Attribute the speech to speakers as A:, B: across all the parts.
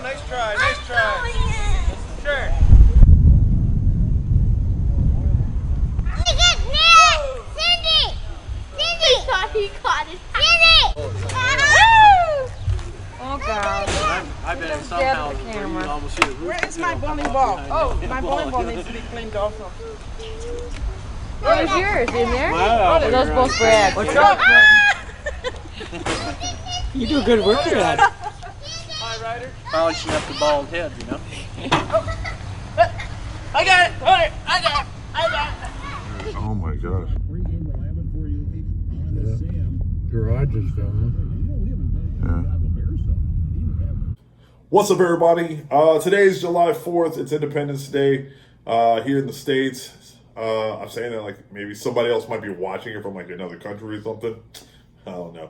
A: Nice try. Nice try. Sure.
B: Cindy!
C: He thought he caught it. Oh God!
A: I bet somehow
C: the camera.
A: almost hit a roof.
D: Where is my bowling ball? Oh, my bowling ball needs to be cleaned also.
C: Where's yours? In there?
A: Wow.
C: Oh, those both Brad.
A: What's up?
E: You do good work here, lad.
A: Hi, Ryder. Probably should have the bald head, you know.
D: I got it! Hold it! I got it! I got it!
F: Oh my gosh.
E: Garage is done.
F: Yeah. What's up, everybody? Today is July 4th. It's Independence Day here in the States. I'm saying that like maybe somebody else might be watching it from like another country or something. I don't know.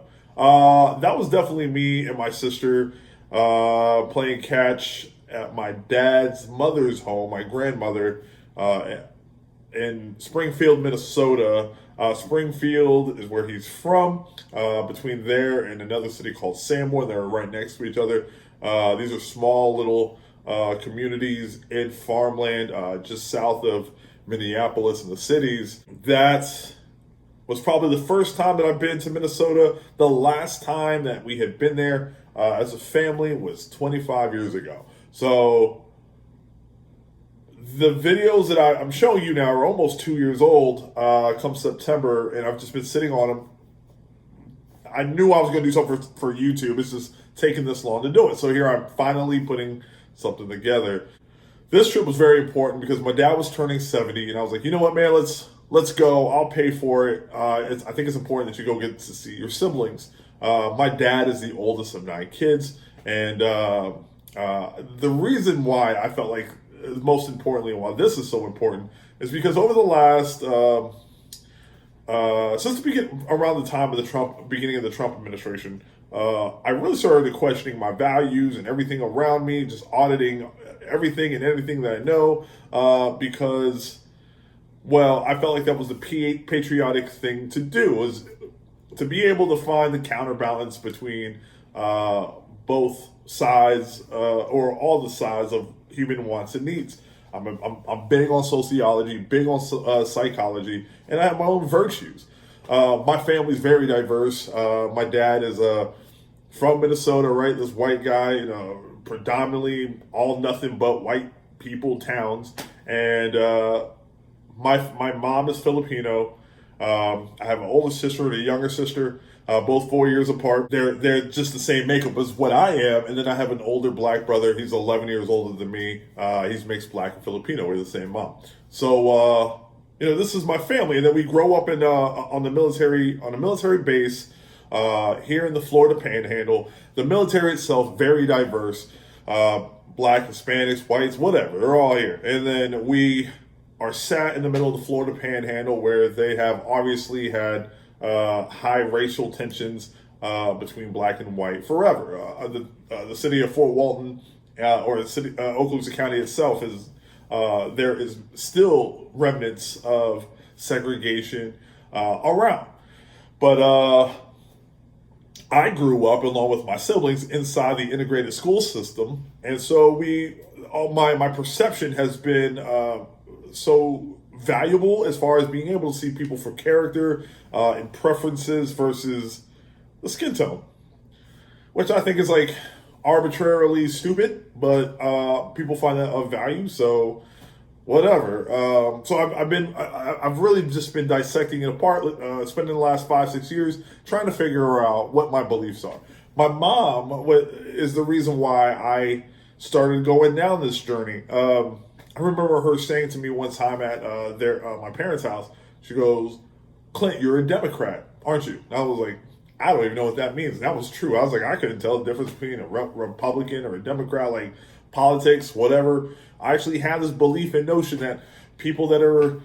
F: That was definitely me and my sister playing catch at my dad's mother's home, my grandmother, in Springfield, Minnesota. Springfield is where he's from, between there and another city called Samoa. They're right next to each other. These are small little communities in farmland just south of Minneapolis and the cities. That was probably the first time that I've been to Minnesota. The last time that we had been there as a family was 25 years ago. So the videos that I'm showing you now are almost 2 years old come September, and I've just been sitting on them. I knew I was going to do something for YouTube. It's just taking this long to do it. So here I'm finally putting something together. This trip was very important because my dad was turning 70, and I was like, you know what, man, let's go. I'll pay for it. I think it's important that you go get to see your siblings. My dad is the oldest of 9 kids, and the reason why I felt like, most importantly, why this is so important is because over the last, since around the time of the beginning of the Trump administration, I really started questioning my values and everything around me, just auditing everything and anything that I know, because, well, I felt like that was the patriotic thing to do, was to be able to find the counterbalance between both sides, or all the sides of human wants and needs. I'm big on sociology, big on psychology, and I have my own virtues. My family's very diverse. My dad is from Minnesota, right? This white guy, predominantly all nothing but white people towns, and my mom is Filipino. I have an older sister and a younger sister, both 4 years apart. They're just the same makeup as what I am. And then I have an older black brother. He's 11 years older than me. He's mixed black and Filipino. We're the same mom. So, this is my family. And then we grow up on a military base here in the Florida Panhandle. The military itself, very diverse. Black, Hispanics, whites, whatever. They're all here. And then we are sat in the middle of the Florida Panhandle, where they have obviously had high racial tensions between black and white forever. The city of Fort Walton, or the city, Okaloosa County itself, there is still remnants of segregation around. But I grew up, along with my siblings, inside the integrated school system, and so my perception has been so valuable as far as being able to see people for character and preferences versus the skin tone, which I think is like arbitrarily stupid, but people find that of value. So whatever. So I've really just been dissecting it apart, spending the last 5-6 years trying to figure out what my beliefs are. My mom is the reason why I started going down this journey. I remember her saying to me one time at my parents' house, she goes, "Clint, you're a Democrat, aren't you?" And I was like, I don't even know what that means. And that was true. I was like, I couldn't tell the difference between a Republican or a Democrat, like politics, whatever. I actually have this belief and notion that people that are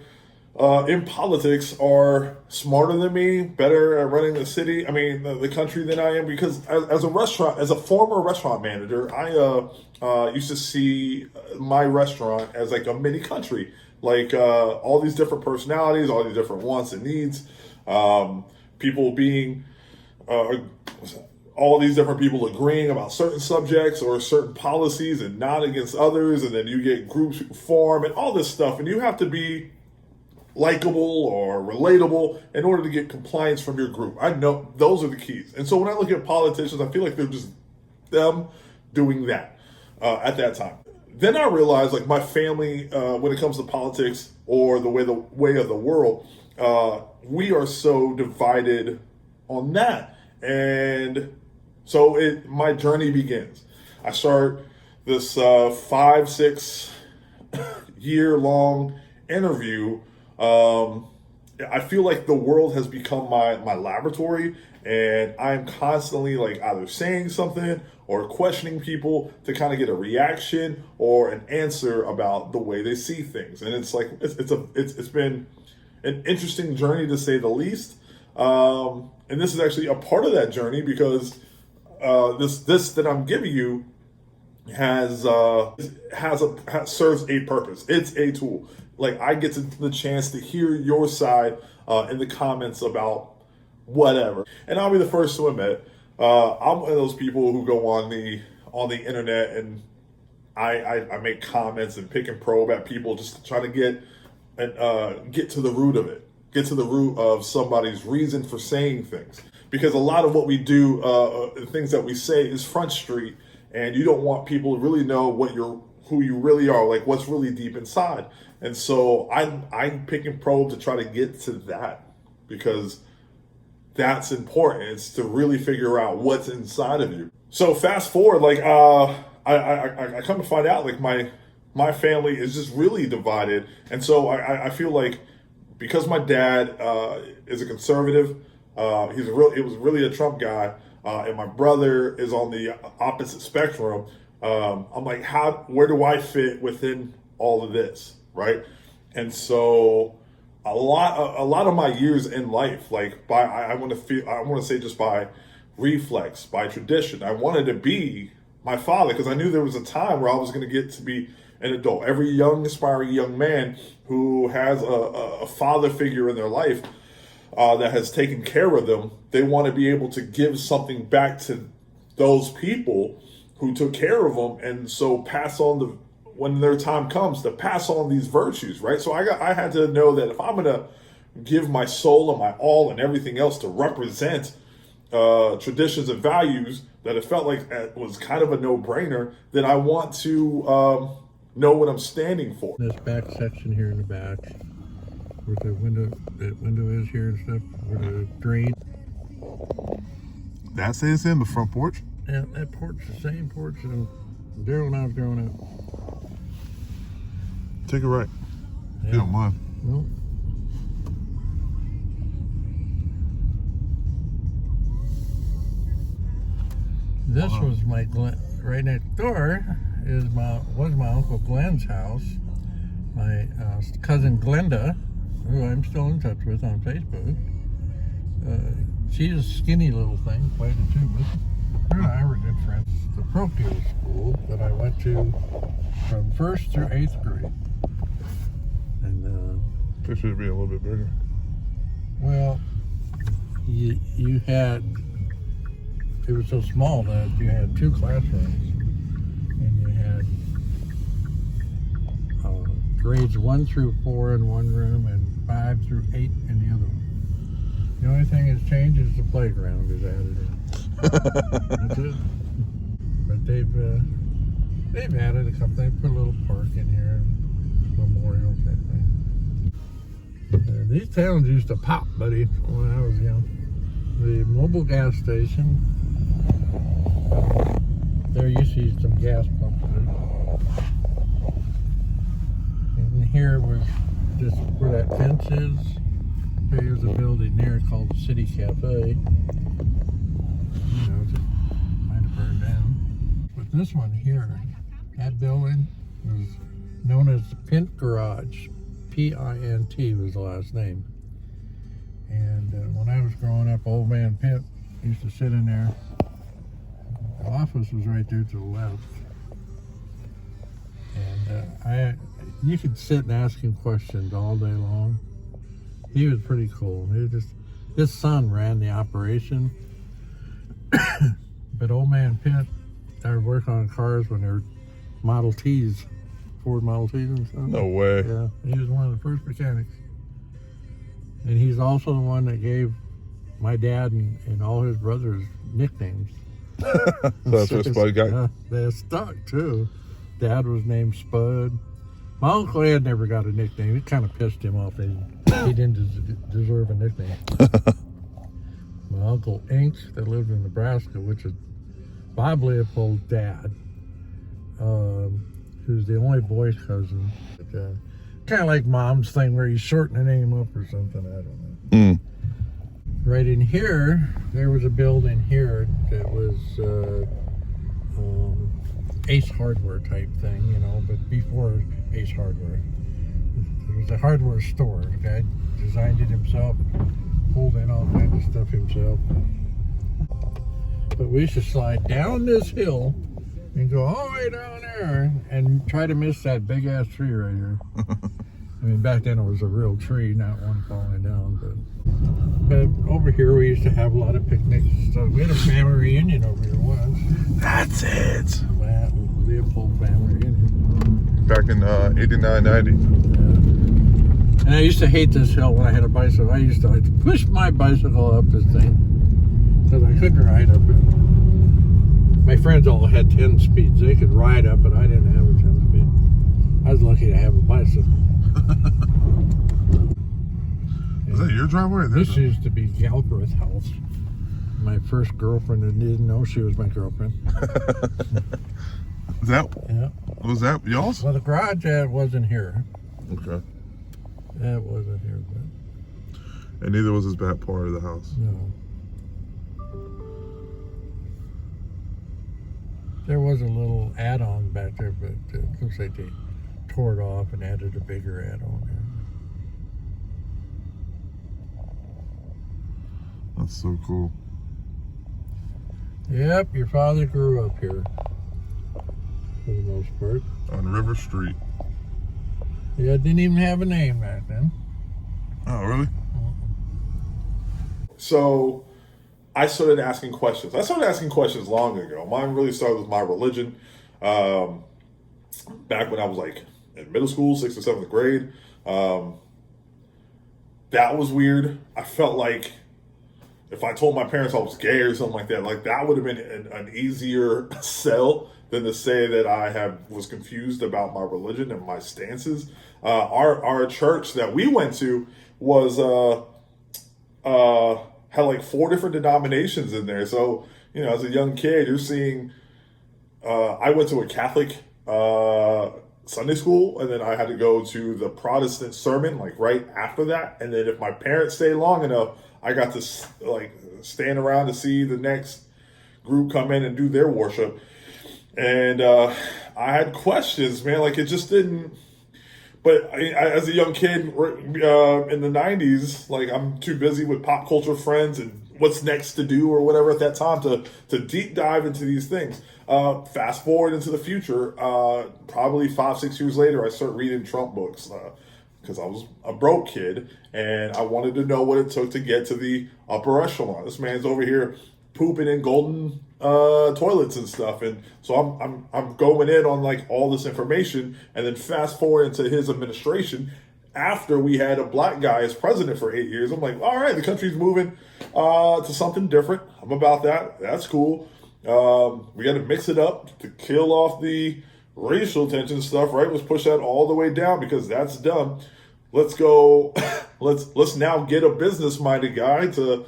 F: in politics are smarter than me, better at running the city, the country than I am, because as a former restaurant manager, I used to see my restaurant as like a mini country, like all these different personalities, all these different wants and needs, people being all these different people agreeing about certain subjects or certain policies and not against others, and then you get groups who form and all this stuff, and you have to be likable or relatable in order to get compliance from your group. I know those are the keys. And so when I look at politicians, I feel like they're just them doing that at that time. Then I realized, like, my family, when it comes to politics or the way of the world, we are so divided on that. And so my journey begins. I start this 5-6 year long interview. I feel like the world has become my laboratory, and I'm constantly like either saying something or questioning people to kind of get a reaction or an answer about the way they see things. And it's like it's been an interesting journey, to say the least. And this is actually a part of that journey, because this that I'm giving you serves a purpose. It's a tool. Like, I get the chance to hear your side in the comments about whatever, and I'll be the first to admit, I'm one of those people who go on the internet and I make comments and pick and probe at people just to try to get to the root of it, get to the root of somebody's reason for saying things. Because a lot of what we do, things that we say, is front street, and you don't want people to really know who you really are, like what's really deep inside. And so I pick and probe to try to get to that, because that's important. It's to really figure out what's inside of you. So fast forward, like I come to find out, like my family is just really divided, and so I feel like, because my dad is a conservative, he was really a Trump guy, and my brother is on the opposite spectrum. I'm like, where do I fit within all of this, right? And so a lot of my years in life, like I want to say just by reflex, by tradition, I wanted to be my father, because I knew there was a time where I was going to get to be an adult. Every young, aspiring young man who has a father figure in their life that has taken care of them, they want to be able to give something back to those people who took care of them, and so pass on when their time comes, to pass on these virtues, right? So I had to know that if I'm gonna give my soul and my all and everything else to represent traditions and values, that it felt like it was kind of a no-brainer, then I want to know what I'm standing for.
E: This back section here in the back, where the window is here and stuff, where the drain.
F: That's it. It's in the front porch.
E: Yeah, that porch, the same porch as there when I was growing up.
F: Take it right.
E: Yeah.
F: If you don't mind.
E: Nope. This was my right next door was my Uncle Glenn's house. My cousin Glenda, who I'm still in touch with on Facebook. She's a skinny little thing, quite a too. Her and I were good friends. The parochial school that I went to from 1st through 8th grade. And
F: this should be a little bit bigger.
E: well, you had, it was so small that you had 2 classrooms, and you had grades 1 through 4 in one room and 5 through 8 in the other one. The only thing that's changed is the playground is added in. That's it. But they've added a couple. They put a little park in here, memorial type thing. These towns used to pop, buddy, when I was young. The mobile gas station. There used to be some gas pumps there. And here was just where that fence is. There's a building there called the City Cafe. You know, it might have burned down. But this one here, that building was known as the Pint Garage. P-I-N-T was the last name. And when I was growing up, Old Man Pint used to sit in there. The office was right there to the left. And you could sit and ask him questions all day long. He was pretty cool. His son ran the operation. But old man Pitt started working on cars when they were Model Ts, Ford Model Ts and stuff.
F: No way.
E: Yeah, he was one of the first mechanics. And he's also the one that gave my dad and all his brothers nicknames.
F: So that's what Spud got.
E: Yeah, they're stuck too. Dad was named Spud. My Uncle Ed never got a nickname. It kind of pissed him off. He didn't deserve a nickname. My Uncle Inks, that lived in Nebraska, which is Bob Leopold's dad, who's the only boy cousin. Kind of like Mom's thing where you shorten the name up or something. I don't know. Right in here, there was a building here that was Ace Hardware type thing, you know, but before Ace Hardware. It was a hardware store. The guy designed it himself, pulled in all kinds of stuff himself. But we used to slide down this hill and go all the way down there and try to miss that big ass tree right here. I mean, back then it was a real tree, not one falling down. But over here we used to have a lot of picnics and stuff. We had a family reunion over here once.
F: That's it.
E: That Leopold family reunion.
F: Back in 89, 90.
E: And I used to hate this hill when I had a bicycle. I used to like to push my bicycle up this thing because I couldn't ride up it. My friends all had 10 speeds. They could ride up it. I didn't have a 10 speed. I was lucky to have a bicycle.
F: Is that your driveway?
E: This used to be Galbraith House. My first girlfriend didn't know she was my girlfriend.
F: Was that y'all's?
E: Well, the garage wasn't here.
F: Okay.
E: That wasn't here, but
F: And neither was his back part of the house.
E: no. There was a little add-on back there, but it looks like they tore it off and added a bigger add-on there.
F: That's so cool.
E: Yep, your father grew up here for the most part.
F: On River Street.
E: Yeah, it didn't even have a name back then.
F: Oh, really? So I started asking questions. I started asking questions long ago. Mine really started with my religion. Back when I was like in middle school, 6th or 7th grade. That was weird. I felt like if I told my parents I was gay or something like that would have been an easier sell than to say that I was confused about my religion and my stances. Our church that we went to was had like 4 different denominations in there. So, you know, as a young kid, you're seeing. I went to a Catholic Sunday school, and then I had to go to the Protestant sermon like right after that. And then if my parents stayed long enough, I got to like stand around to see the next group come in and do their worship. And I had questions, man. Like it just didn't. But as a young kid in the 90s, like I'm too busy with pop culture friends and what's next to do or whatever at that time to deep dive into these things. Fast forward into the future, probably 5-6 years later, I start reading Trump books because I was a broke kid and I wanted to know what it took to get to the upper echelon. This man's over here pooping in golden toilets and stuff, and so I'm going in on like all this information, and then fast forward into his administration after we had a black guy as president for 8 years. I'm like, all right, the country's moving to something different. I'm about that. That's cool. We got to mix it up to kill off the racial tension stuff, right? Let's push that all the way down because that's dumb. Let's go. let's now get a business-minded guy to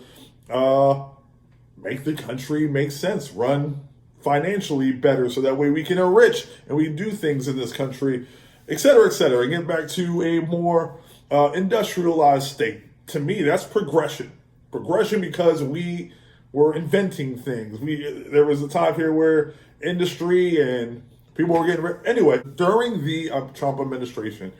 F: make the country make sense, run financially better, so that way we can enrich and we do things in this country, et cetera, and get back to a more industrialized state. To me, that's progression. Progression because we were inventing things. There was a time here where industry and people were getting anyway. During the Trump administration,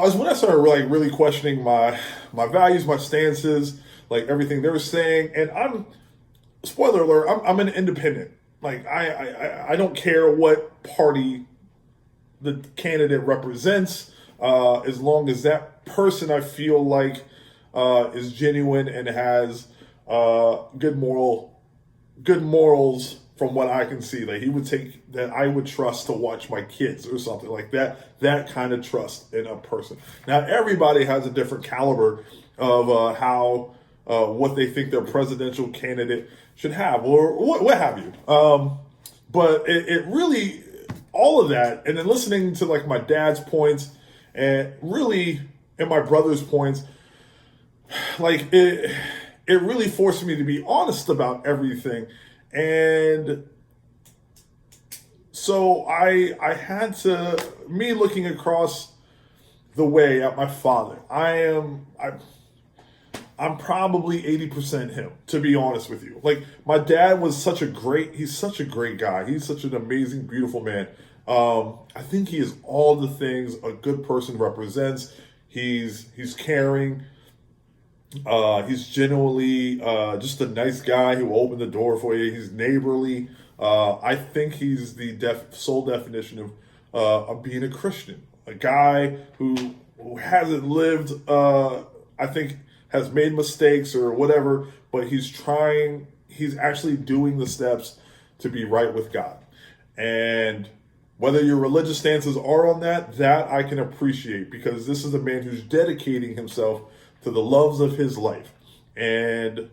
F: is when I started really questioning my values, my stances, like everything they were saying. And spoiler alert, I'm an independent. Like I don't care what party the candidate represents, as long as that person I feel like is genuine and has good moral good morals from what I can see. Like he would take that I would trust to watch my kids or something like that. That kind of trust in a person. Now everybody has a different caliber of how what they think their presidential candidate should have, or what have you. But it really, all of that, and then listening to like my dad's points and really and my brother's points, like it really forced me to be honest about everything. And so I had to, me looking across the way at my father, I'm probably 80% him, to be honest with you. Like my dad was he's such a great guy. He's such an amazing, beautiful man. I think he is all the things a good person represents. He's caring. He's genuinely just a nice guy who will open the door for you. He's neighborly. I think he's the sole definition of being a Christian. A guy who hasn't lived, I think, has made mistakes or whatever, but he's actually doing the steps to be right with God. And whether your religious stances are on that I can appreciate, because this is a man who's dedicating himself to the loves of his life. And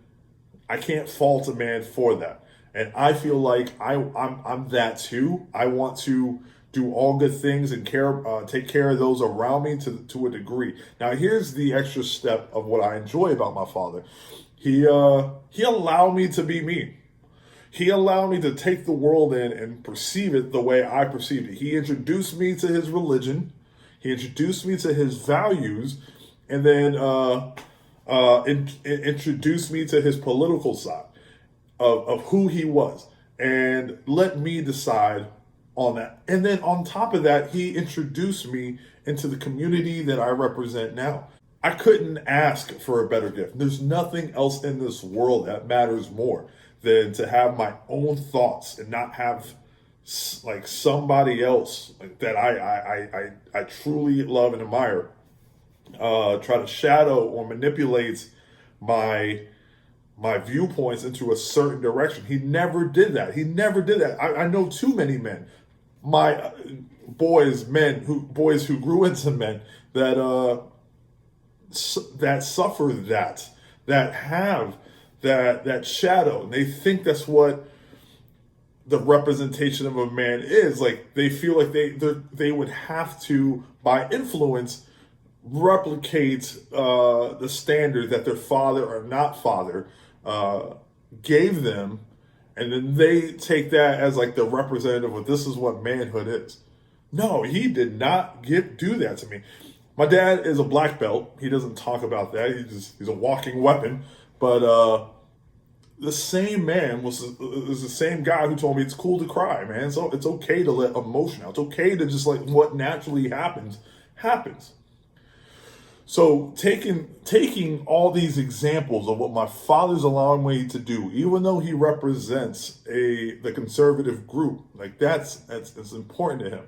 F: I can't fault a man for that. And I feel like I'm that too. I want to do all good things and take care of those around me to a degree. Now, here's the extra step of what I enjoy about my father. He allowed me to be me. He allowed me to take the world in and perceive it the way I perceived it. He introduced me to his religion. He introduced me to his values, and then introduced me to his political side of who he was, and let me decide on that. And then on top of that, he introduced me into the community that I represent now. I couldn't ask for a better gift. There's nothing else in this world that matters more than to have my own thoughts and not have like somebody else that I truly love and admire try to shadow or manipulate my viewpoints into a certain direction. He never did that. I know too many men, my boys who grew into men that suffer that have that shadow, and they think that's what the representation of a man is. Like they feel like they would have to, by influence, replicate the standard that their father or not father gave them, and then they take that as like the representative of this is what manhood is. No, he did not do that to me. My dad is a black belt. He doesn't talk about that. He's a walking weapon. But the same man is the same guy who told me it's cool to cry, man. So it's okay to let emotion out. It's okay to just like what naturally happens. So taking all these examples of what my father's allowing me to do, even though he represents the conservative group, like that's important to him.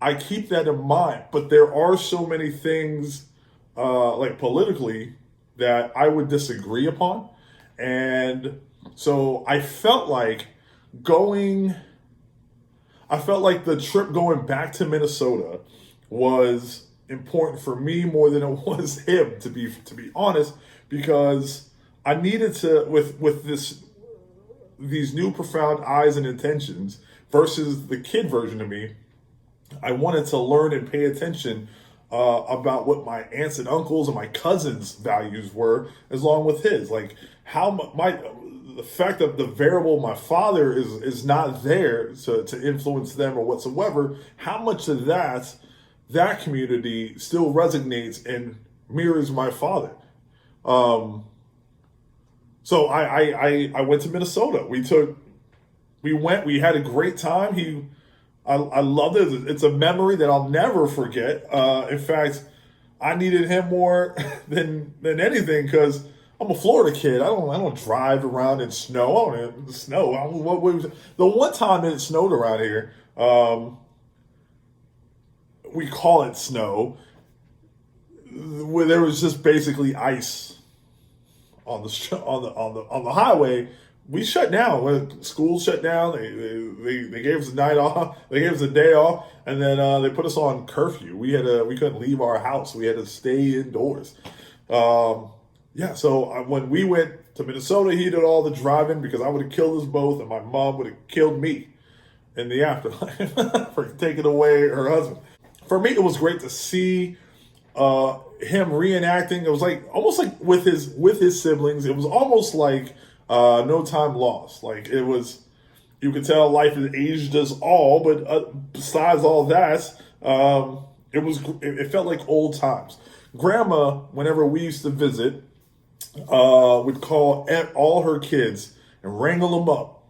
F: I keep that in mind, but there are so many things like politically that I would disagree upon. And so I felt like the trip going back to Minnesota was important for me more than it was him, to be honest, because I needed to, with these new profound eyes and intentions versus the kid version of me, I wanted to learn and pay attention about what my aunts and uncles and my cousins' values were, along with his. Like how the fact that the variable my father is not there to influence them or whatsoever. How much of that community still resonates and mirrors my father. So I went to Minnesota. We had a great time. I loved it. It's a memory that I'll never forget. In fact, I needed him more than anything, because I'm a Florida kid. I don't drive around in snow. The one time that it snowed around here, we call it snow, where there was just basically ice on the highway, we shut down. When schools shut down, they gave us a night off. They gave us a day off, and then they put us on curfew. We couldn't leave our house. We had to stay indoors. So when we went to Minnesota, he did all the driving because I would have killed us both, and my mom would have killed me in the afterlife for taking away her husband. For me, it was great to see him reenacting. It was like almost like with his siblings. It was almost like no time lost. Like it was, you could tell life has aged us all. But besides all that, it felt like old times. Grandma, whenever we used to visit, would call all her kids and wrangle them up.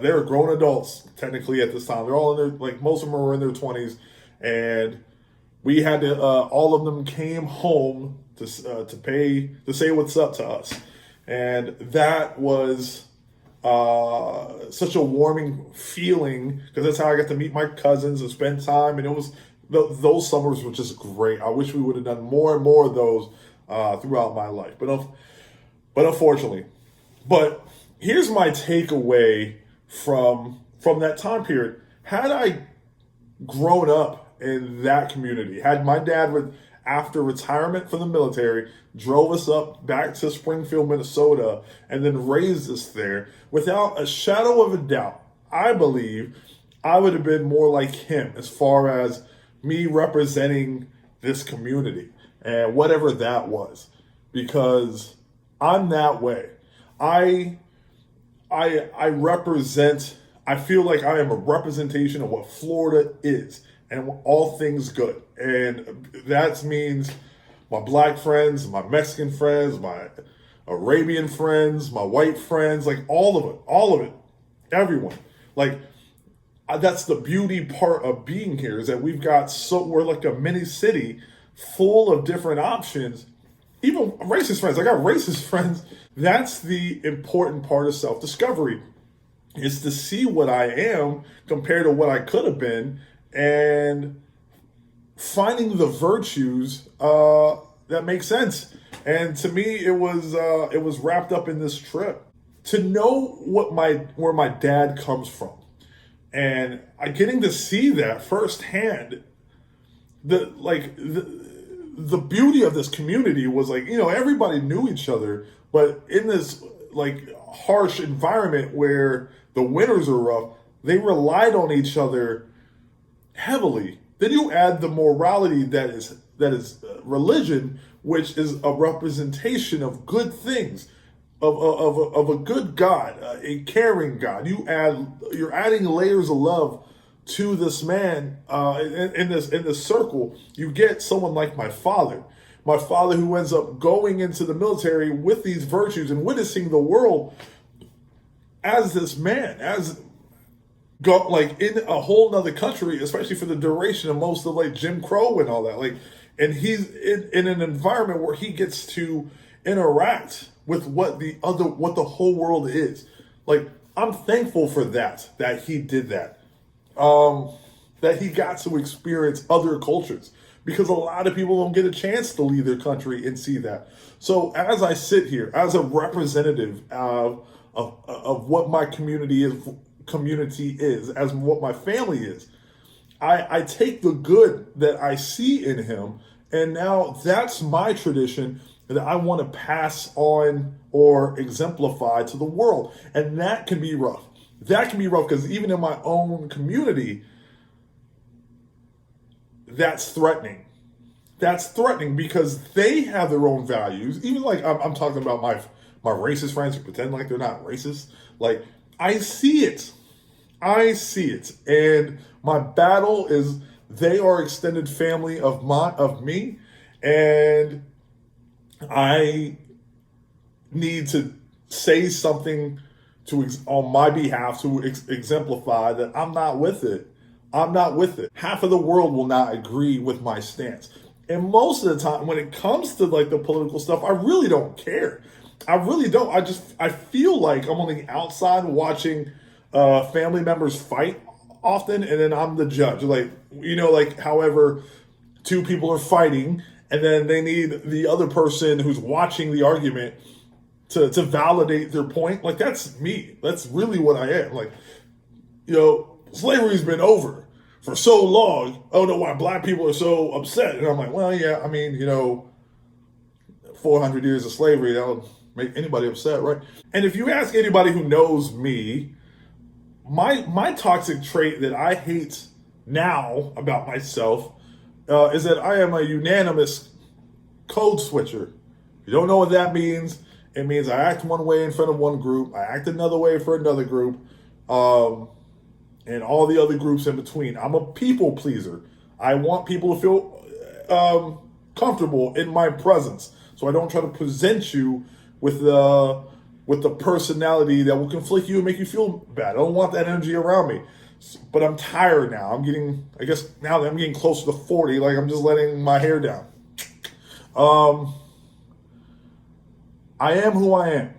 F: They're grown adults technically at this time. They're all in their, like, most of them were in their 20s, and we had to. All of them came home to say what's up to us, and that was such a warming feeling because that's how I got to meet my cousins and spend time, and it was. Those summers were just great. I wish we would have done more and more of those throughout my life, but unfortunately. But here's my takeaway from that time period. Had I grown up in that community, had my dad, after retirement from the military, drove us up back to Springfield, Minnesota, and then raised us there, without a shadow of a doubt, I believe I would have been more like him as far as me representing this community and whatever that was, because I'm that way. I represent, I feel like I am a representation of what Florida is and all things good. And that means my black friends, my Mexican friends, my Arabian friends, my white friends, like all of it, everyone. Like, that's the beauty part of being here, is that we're like a mini city full of different options. Even racist friends. I got racist friends. That's the important part of self-discovery, is to see what I am compared to what I could have been, and finding the virtues that make sense. And to me, it was wrapped up in this trip. To know where my dad comes from, and getting to see that firsthand, the beauty of this community was, like, everybody knew each other, but in this like harsh environment where the winters are rough, they relied on each other heavily. Then you add the morality that is religion, which is a representation of good things, of a good God, a caring God. You're adding layers of love to this man in this circle. You get someone like my father who ends up going into the military with these virtues and witnessing the world as this man, like in a whole nother country, especially for the duration of most of like Jim Crow and all that. Like, and he's in an environment where he gets to interact with what the whole world is. Like, I'm thankful for that he did that. That he got to experience other cultures, because a lot of people don't get a chance to leave their country and see that. So as I sit here as a representative of what my community is, as what my family is, I take the good that I see in him, and now that's my tradition that I want to pass on or exemplify to the world. And that can be rough. That can be rough because even in my own community, that's threatening. That's threatening because they have their own values. Even like I'm talking about my racist friends who pretend like they're not racist. Like, I see it. And my battle is, they are extended family of me, and I need to say something on my behalf to exemplify that I'm not with it. Half of the world will not agree with my stance. And most of the time, when it comes to like the political stuff, I really don't care. I really don't. I feel like I'm on the outside watching family members fight often, and then I'm the judge. Like, however, two people are fighting, and then they need the other person who's watching the argument to validate their point. Like, that's me. That's really what I am. Like, you know, slavery's been over for so long. I don't know why black people are so upset. And I'm like, well, yeah, I mean, you know, 400 years of slavery, that'll make anybody upset, right? And if you ask anybody who knows me, my toxic trait that I hate now about myself is that I am a unanimous code switcher. You don't know what that means. It means I act one way in front of one group, I act another way for another group, and all the other groups in between. I'm a people pleaser. I want people to feel comfortable in my presence. So I don't try to present you with the personality that will conflict you and make you feel bad. I don't want that energy around me. But I'm tired now. I guess now that I'm getting closer to 40, like I'm just letting my hair down. I am who I am.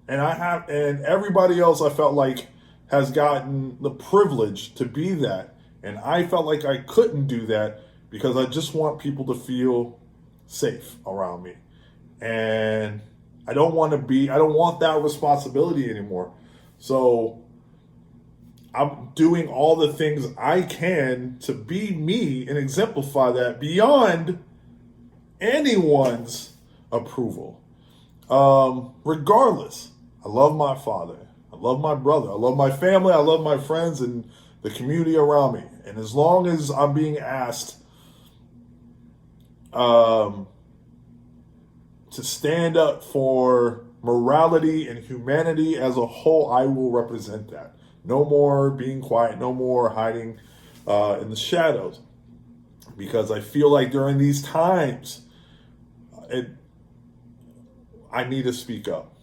F: And everybody else I felt like has gotten the privilege to be that. And I felt like I couldn't do that because I just want people to feel safe around me. And I don't want that responsibility anymore. So I'm doing all the things I can to be me and exemplify that beyond anyone's approval. Regardless, I love my father. I love my brother. I love my family. I love my friends and the community around me. And as long as I'm being asked to stand up for morality and humanity as a whole, I will represent that. No more being quiet. No more hiding in the shadows. Because I feel like during these times, I need to speak up.